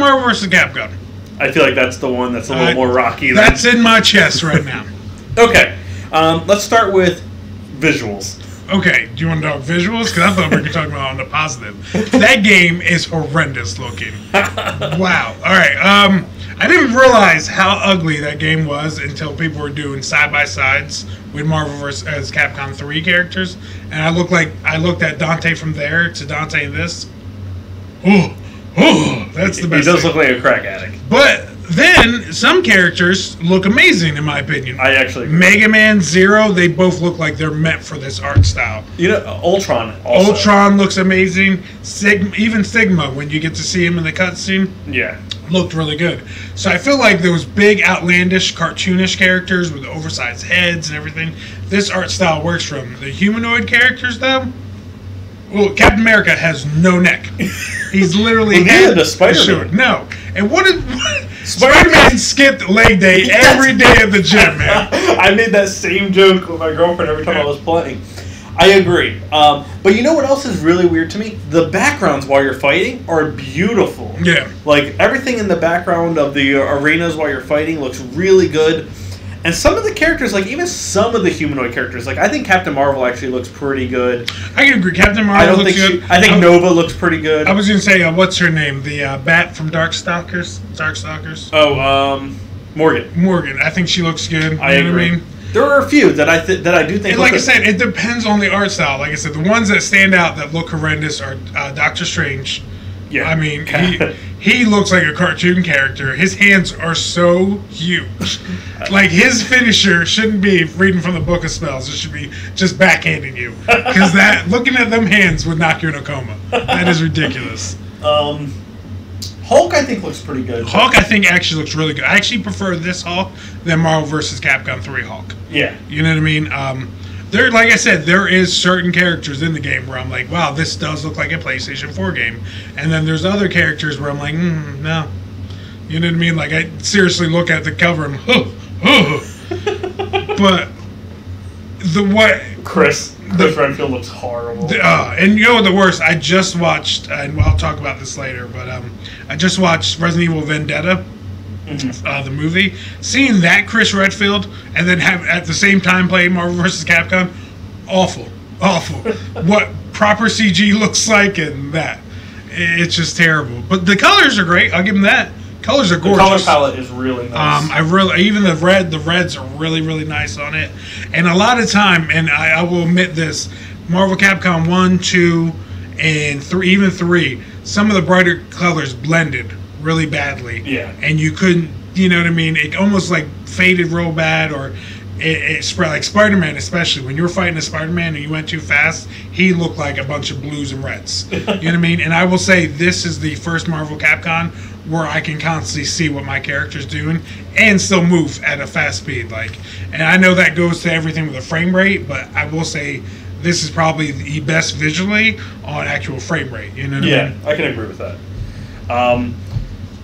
Marvel vs. Capcom? I feel like that's the one that's a little more rocky. That's in my chest right now. Okay. Let's start with visuals. Okay, do you want to talk visuals? Because I thought we were talking about on the positive. That game is horrendous looking. Wow. All right. I didn't realize how ugly that game was until people were doing side-by-sides with Marvel vs. Capcom 3 characters. And I looked at Dante from there to Dante in this. That's the best He does thing. look like a crack addict. But then some characters look amazing, in my opinion. I actually agree. Mega Man, Zero, they both look like they're meant for this art style. You know, Ultron also. Ultron looks amazing. Even Sigma, when you get to see him in the cutscene, looked really good. So I feel like those big, outlandish, cartoonish characters with oversized heads and everything, this art style works for them. The humanoid characters, though, well, Captain America has no neck. He's literally neither does Spider-Man. No. And what is Spider-Man skipped leg day every day at the gym, man. I made that same joke with my girlfriend every time I was playing. I agree. But you know what else is really weird to me? The backgrounds while you're fighting are beautiful. Yeah. Like, everything in the background of the arenas while you're fighting looks really good. And some of the characters, like even some of the humanoid characters, like I think Captain Marvel actually looks pretty good. I can agree. Captain Marvel looks good. I think Nova looks pretty good. I was going to say, what's her name? The Bat from Darkstalkers? Oh, Morgan. Morgan. I think she looks good. I agree. Know what I mean? There are a few that I do think. And like I said, it depends on the art style. Like I said, the ones that stand out that look horrendous are Doctor Strange. Yeah. I mean, he looks like a cartoon character. His hands are so huge. Like, his finisher shouldn't be reading from the book of spells. It should be just backhanding you. Because looking at them hands would knock you in a coma. That is ridiculous. Hulk, I think, looks pretty good. Hulk, I think, actually looks really good. I actually prefer this Hulk than Marvel vs. Capcom 3 Hulk. Yeah. You know what I mean? Like I said, there is certain characters in the game where I'm like, wow, this does look like a PlayStation 4 game. And then there's other characters where I'm like, no. You know what I mean? Like, I seriously look at the cover and, But, Chris Redfield looks horrible. And you know what the worst? I just watched, and I'll talk about this later, but I just watched Resident Evil Vendetta. The movie, seeing that Chris Redfield and then have at the same time play Marvel vs. Capcom, awful. What proper CG looks like and that, it's just terrible. But the colors are great. I'll give them that. Colors are gorgeous. The color palette is really nice. Even the reds are really, really nice on it. And a lot of time, and I will admit this, Marvel Capcom 1, 2, and 3, even 3, some of the brighter colors blended really badly. Yeah. And you couldn't, you know what I mean? It almost like faded real bad, or it spread, like Spider-Man especially. When you were fighting a Spider-Man and you went too fast, he looked like a bunch of blues and reds. You know what I mean? And I will say this is the first Marvel Capcom where I can constantly see what my character's doing and still move at a fast speed. And I know that goes to everything with a frame rate, but I will say this is probably the best visually on actual frame rate. You know what I mean? I can agree with that.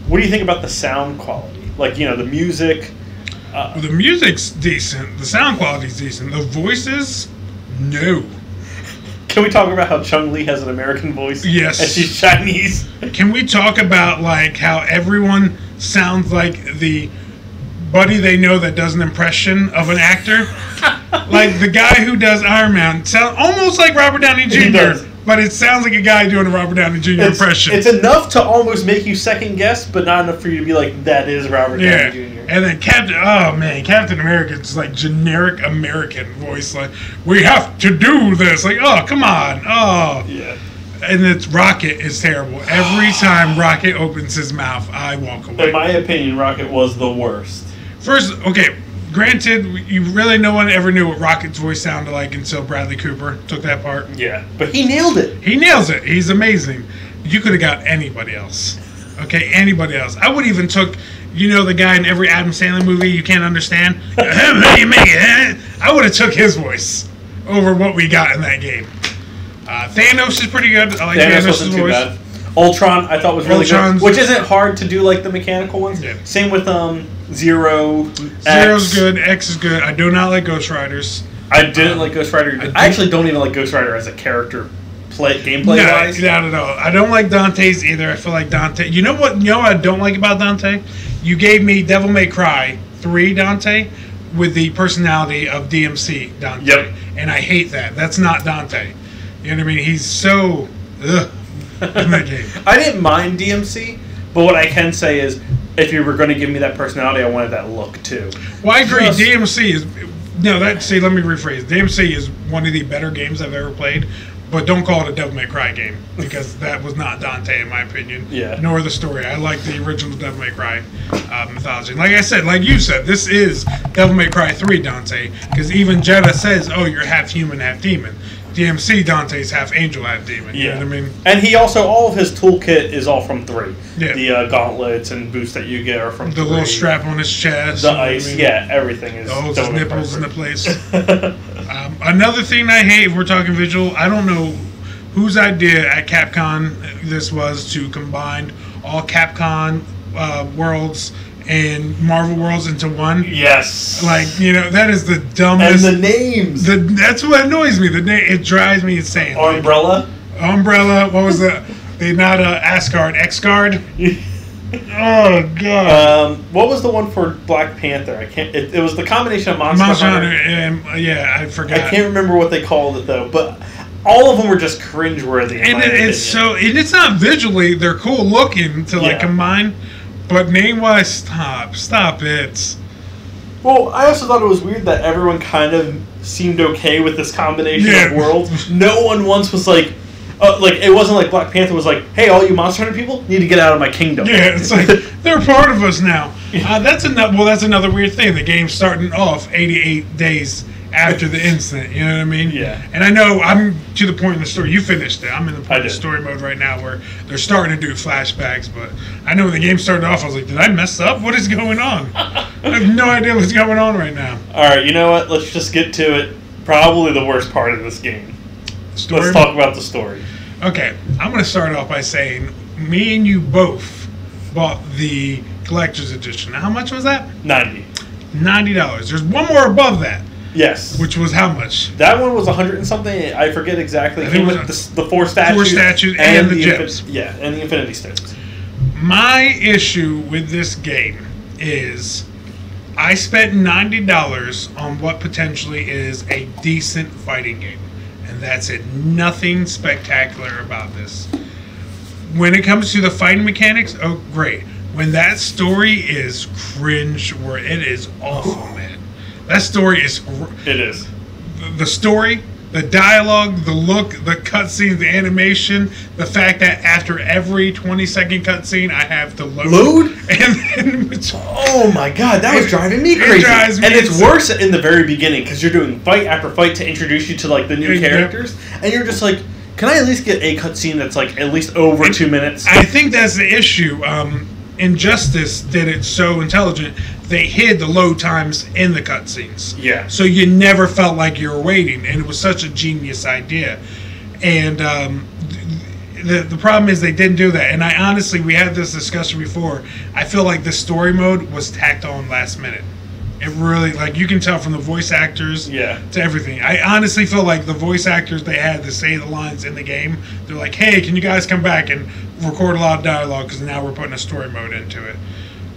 What do you think about the sound quality? Like, the music? The music's decent. The sound quality's decent. The voices, no. Can we talk about how Chun-Li has an American voice? Yes. And she's Chinese? Can we talk about, how everyone sounds like the buddy they know that does an impression of an actor? Like, the guy who does Iron Man sounds almost like Robert Downey Jr., He does. but it sounds like a guy doing a Robert Downey Jr. impression. It's enough to almost make you second guess, but not enough for you to be like, that is Robert Downey Jr. And then Captain America's like generic American voice, like, we have to do this. Like, oh, come on. Oh. Yeah. And it's Rocket is terrible. Every time Rocket opens his mouth, I walk away. In my opinion, Rocket was the worst. First, okay, granted, no one ever knew what Rocket's voice sounded like until Bradley Cooper took that part. Yeah, but he nailed it. He nails it. He's amazing. You could have got anybody else. Okay, anybody else. I would even took, the guy in every Adam Sandler movie you can't understand. How you make it? I would have took his voice over what we got in that game. Thanos is pretty good. I like Thanos wasn't too voice. bad. Ultron, I thought was really good, which isn't hard to do like the mechanical ones. Yeah. Same with Zero. Zero's good. X is good. I do not like Ghost Riders. I didn't like Ghost Rider. I actually don't even like Ghost Rider as a character gameplay wise. Not at all. I don't like Dante's either. I feel like Dante. You know what? I don't like about Dante. You gave me Devil May Cry 3 Dante with the personality of DMC Dante, and I hate that. That's not Dante. You know what I mean? He's so in that game. I didn't mind DMC, but what I can say is, if you were going to give me that personality, I wanted that look too. Well, I agree. DMC is let me rephrase. DMC is one of the better games I've ever played, but don't call it a Devil May Cry game because that was not Dante in my opinion. Yeah. Nor the story. I like the original Devil May Cry mythology. Like I said, like you said, this is Devil May Cry 3 Dante because even Jeddah says, "Oh, you're half human, half demon." DMC Dante's half angel, half demon. You know what I mean? And he also, all of his toolkit is all from 3. Yeah. The gauntlets and boots that you get are from 3. The little strap on his chest. The ice, everything is. Holds his nipples into place. Another thing I hate, if we're talking visual, I don't know whose idea at Capcom this was to combine all Capcom worlds and Marvel worlds into one. Yes. Like, that is the dumbest. And the names. That's what annoys me. The name, it drives me insane. Umbrella. What was the not Asgard, X-Guard? Oh god. What was the one for Black Panther? I can't. It was the combination of Monster Hunter. And I forgot. I can't remember what they called it though, but all of them were just cringeworthy. And it's not visually they're cool looking to combine. But name-wise, stop it. Well, I also thought it was weird that everyone kind of seemed okay with this combination of worlds. No one once was like it wasn't like Black Panther was like, "Hey, all you Monster Hunter people need to get out of my kingdom." Yeah, it's like they're part of us now. That's another weird thing. The game's starting off 88 days after the incident. You know what I mean? Yeah. And I know I'm to the point in the story. You finished it. I'm in the point of the story mode right now where they're starting to do flashbacks. But I know when the game started off, I was like, did I mess up? What is going on? I have no idea what's going on right now. All right, you know what? Let's just get to it. Probably the worst part of this game. Story? Let's talk about the story. Okay. I'm going to start off by saying me and you both bought the collector's edition. Now, how much was that? $90. There's one more above that. Yes. Which was how much? That one was 100 and something. I forget exactly. It came with the 4 statues. 4 statues and the gems. And the Infinity Stones. My issue with this game is I spent $90 on what potentially is a decent fighting game. And that's it. Nothing spectacular about this. When it comes to the fighting mechanics, oh, great. When that story is cringe, where it is awful, man. That story is... It is. The story, the dialogue, the look, the cutscenes, the animation, the fact that after every 20-second cutscene, I have to load? And then... Oh my god, that was driving me crazy. And it's worse in the very beginning, because you're doing fight after fight to introduce you to the new characters, and you're just like, can I at least get a cutscene that's at least over 2 minutes? I think that's the issue. Injustice did it so intelligent. They hid the load times in the cutscenes. Yeah. So you never felt like you were waiting, and it was such a genius idea. And the problem is they didn't do that. And I honestly, we had this discussion before. I feel like the story mode was tacked on last minute. It really, you can tell from the voice actors to everything. I honestly feel like the voice actors they had to say the lines in the game, they're like, hey, can you guys come back and record a lot of dialogue because now we're putting a story mode into it.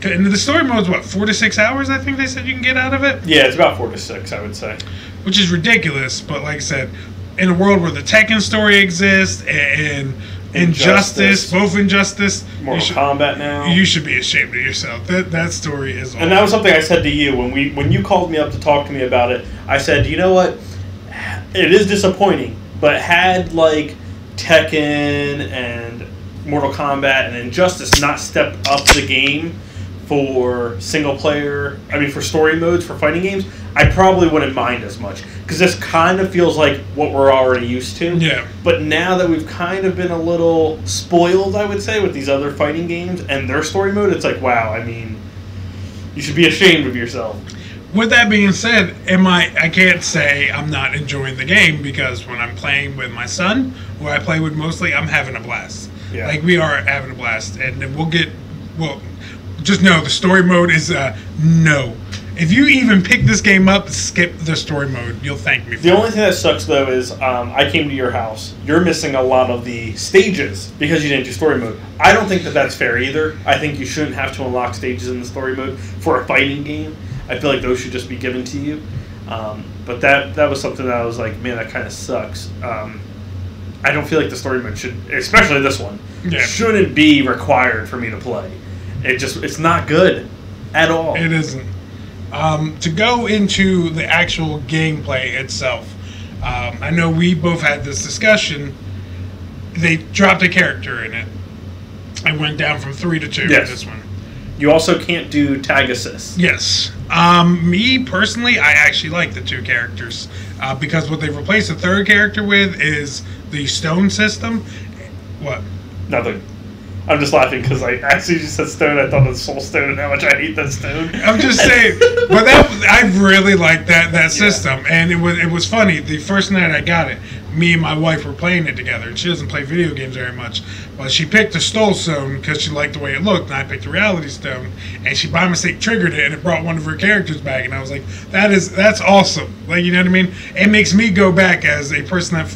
And the story mode's 4 to 6 hours, I think they said you can get out of it? Yeah, it's about 4 to 6, I would say. Which is ridiculous, but like I said, in a world where the Tekken story exists and Injustice, both Injustice, Mortal Kombat now. You should be ashamed of yourself. That story is awful. And that was something I said to you when you called me up to talk to me about it. I said, you know what? It is disappointing, but had Tekken and Mortal Kombat and Injustice not stepped up the game for for story modes for fighting games, I probably wouldn't mind as much. Because this kind of feels like what we're already used to. Yeah. But now that we've kind of been a little spoiled, I would say, with these other fighting games and their story mode, it's like, wow, I mean, you should be ashamed of yourself. With that being said, I can't say I'm not enjoying the game because when I'm playing with my son, who I play with mostly, I'm having a blast. Yeah. We are having a blast. And just know the story mode is no. If you even pick this game up, skip the story mode. You'll thank me for The only thing that sucks, though, is I came to your house. You're missing a lot of the stages because you didn't do story mode. I don't think that that's fair either. I think you shouldn't have to unlock stages in the story mode for a fighting game. I feel like those should just be given to you. But that was something that I was like, man, that kind of sucks. I don't feel like the story mode should, especially this one, shouldn't be required for me to play. It's not good at all. It isn't. To go into the actual gameplay itself, I know we both had this discussion. They dropped a character in it. I went down from 3 to 2 with this one. You also can't do tag assists. Yes. Me, personally, I actually like the 2 characters. Because what they've replaced the 3rd character with is the stone system. What? Nothing. I'm just laughing because as soon as you said stone, I thought of soul stone and how much I hate that stone. I'm just saying, but I really like that system, and it was funny. The first night I got it, me and my wife were playing it together, and she doesn't play video games very much, but she picked the Stone Stone because she liked the way it looked, and I picked the Reality Stone, and she by mistake triggered it, and it brought one of her characters back, and I was like, that's awesome. Like, you know what I mean? It makes me go back as a person that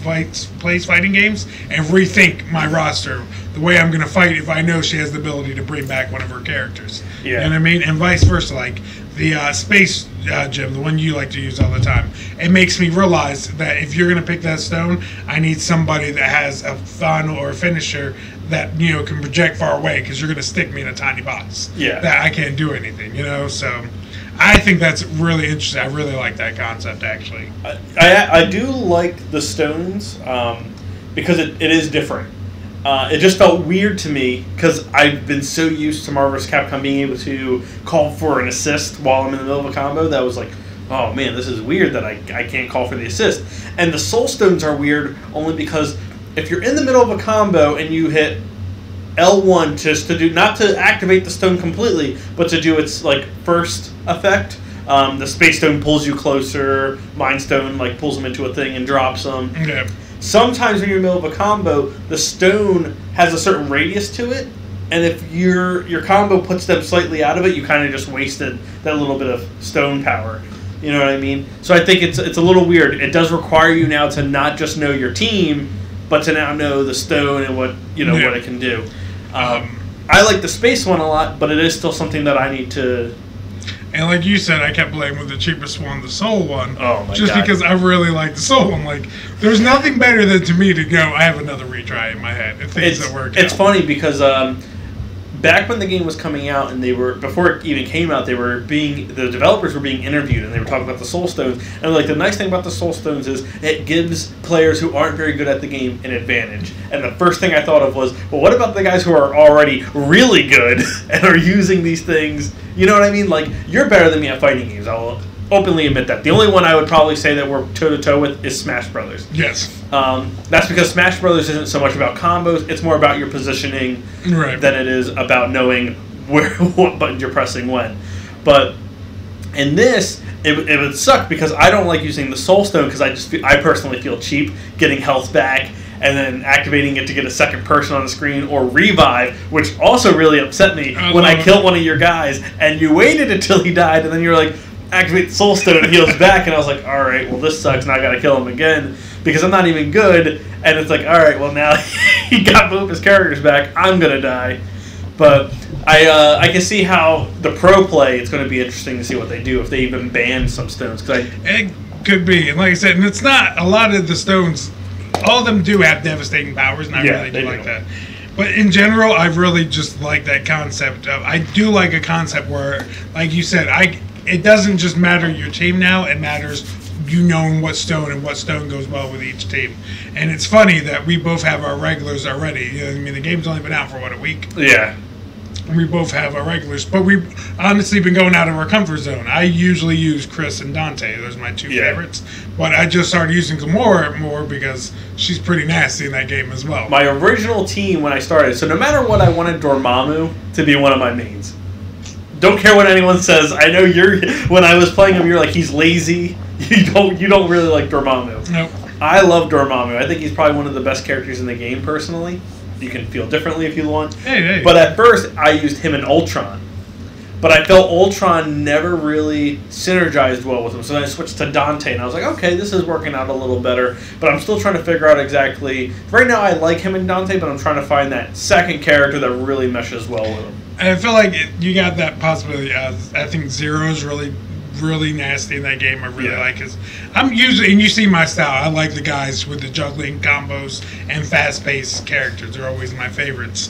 plays fighting games and rethink my roster, the way I'm going to fight if I know she has the ability to bring back one of her characters. Yeah. You know what I mean? And vice versa, like the space gem, the one you like to use all the time, it makes me realize that if you're going to pick that stone, I need somebody that has a final or a finisher that, you know, can project far away, because you're going to stick me in a tiny box. Yeah. That I can't do anything, you know? So I think that's really interesting. I really like that concept, actually. I do like the stones because it is different. It just felt weird to me because I've been so used to Marvel vs. Capcom being able to call for an assist while I'm in the middle of a combo that I was like, oh man, this is weird that I can't call for the assist. And the soul stones are weird only because if you're in the middle of a combo and you hit L1 just to do, not to activate the stone completely, but to do its like first effect, the space stone pulls you closer, mind stone like pulls them into a thing and drops them. Yeah. Sometimes when you're in the middle of a combo, the stone has a certain radius to it, and if your combo puts them slightly out of it, you kind of just wasted that little bit of stone power. You know what I mean? So I think it's a little weird. It does require you now to not just know your team, but to now know the stone and what what it can do. I like the space one a lot, but it is still something that I need to. And like you said, I kept playing with the cheapest one, the Soul one. Oh my just God. because I really like the Soul one. Like, there's nothing better than to me to go, I have another retry in my head. If things that work It's out. funny because back when the game was coming out and before it even came out, the developers were being interviewed and they were talking about the Soul Stones. And like the nice thing about the Soul Stones is it gives players who aren't very good at the game an advantage. And the first thing I thought of was, well, what about the guys who are already really good and are using these things? You know what I mean? Like, you're better than me at fighting games. I'll openly admit that. The only one I would probably say that we're toe-to-toe with is Smash Brothers. Yes. That's because Smash Brothers isn't so much about combos. It's more about your positioning than it is about knowing what buttons you're pressing when. But in this, it would suck because I don't like using the Soul Stone because I personally feel cheap getting health back and then activating it to get a second person on the screen, or revive, which also really upset me when I killed one of your guys and you waited until he died and then you're like, activate the Soul Stone and heals back, and I was like, alright, well this sucks, now I gotta kill him again because I'm not even good, and it's like, alright, well now he got both his characters back, I'm gonna die. But I can see how the pro play, it's going to be interesting to see what they do if they even ban some stones. It could be, and like I said, and it's not a lot of the stones. All of them do have devastating powers, and I really do like that. But in general, I really just like that concept. I do like a concept where, like you said, it doesn't just matter your team now. It matters you knowing what stone and what stone goes well with each team. And it's funny that we both have our regulars already. You know, I mean, the game's only been out for, a week? Yeah. And we both have our regulars. But we've honestly been going out of our comfort zone. I usually use Chris and Dante. Those are my two favorites. But I just started using Gamora more because she's pretty nasty in that game as well. My original team when I started, so no matter what, I wanted Dormammu to be one of my mains. Don't care what anyone says. I know when I was playing him, you're like, he's lazy. You don't really like Dormammu. Nope. I love Dormammu. I think he's probably one of the best characters in the game, personally. You can feel differently if you want. Hey. But at first, I used him in Ultron. But I felt Ultron never really synergized well with him. So then I switched to Dante, and I was like, okay, this is working out a little better. But I'm still trying to figure out exactly... Right now, I like him and Dante, but I'm trying to find that second character that really meshes well with him. And I feel like you got that possibility. I think Zero's really nasty in that game. I really like his. I'm usually, and you see my style. I like the guys with the juggling combos and fast-paced characters. They're always my favorites.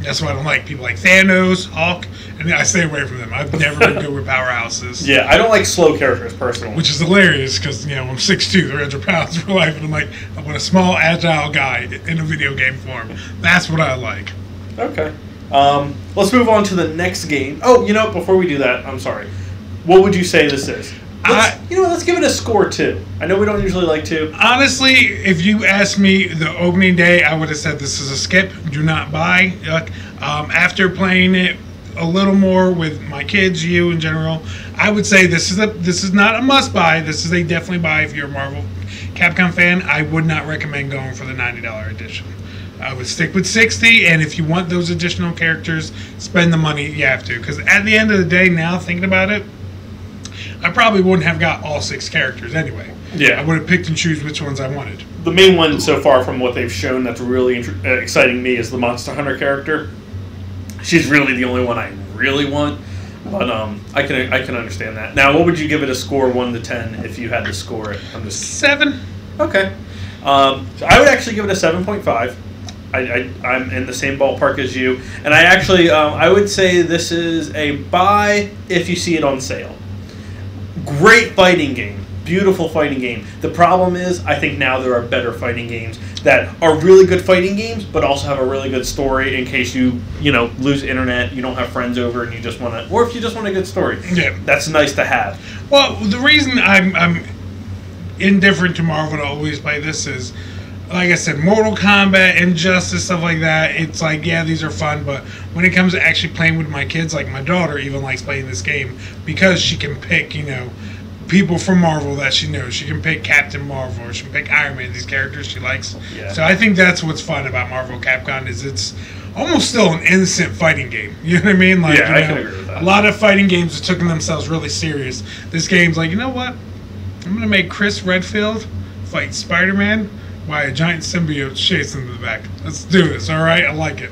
That's why I don't like people like Thanos, Hulk, and I stay away from them. I've never been good with powerhouses. Yeah, I don't like slow characters personally. Which is hilarious because, you know, I'm 6'2", 300 pounds for life, and I'm like, I want a small, agile guy in a video game form. That's what I like. Okay. Let's move on to the next game. Oh, you know, before we do that, I'm sorry. What would you say this is? Let's give it a score, too. I know we don't usually like to. Honestly, if you asked me the opening day, I would have said this is a skip. Do not buy. After playing it a little more with my kids, you in general, I would say this is not a must-buy. This is a definitely buy if you're a Marvel Capcom fan. I would not recommend going for the $90 edition. I would stick with $60, and if you want those additional characters, spend the money you have to. Because at the end of the day, now thinking about it, I probably wouldn't have got all 6 characters anyway. Yeah. I would have picked and choose which ones I wanted. The main one so far from what they've shown that's really exciting me is the Monster Hunter character. She's really the only one I really want, but I can understand that. Now, what would you give it a score 1 to 10 if you had to score it? 7. Okay. So I would actually give it a 7.5. I'm in the same ballpark as you, and I actually I would say this is a buy if you see it on sale. Great fighting game, beautiful fighting game. The problem is, I think now there are better fighting games that are really good fighting games, but also have a really good story in case you lose internet, you don't have friends over, and you just want to, or if you just want a good story. Yeah, that's nice to have. Well, the reason I'm indifferent to Marvel to always play this is, like I said, Mortal Kombat, Injustice, stuff like that, it's like, yeah, these are fun, but when it comes to actually playing with my kids, like my daughter even likes playing this game because she can pick, people from Marvel that she knows. She can pick Captain Marvel, or she can pick Iron Man, these characters she likes. Yeah. So I think that's what's fun about Marvel Capcom is it's almost still an innocent fighting game. You know what I mean? Like, yeah, I can agree with that. A lot of fighting games have taken themselves really serious. This game's like, you know what? I'm going to make Chris Redfield fight Spider-Man while a giant symbiote chasing him in the back. Let's do this, all right? I like it.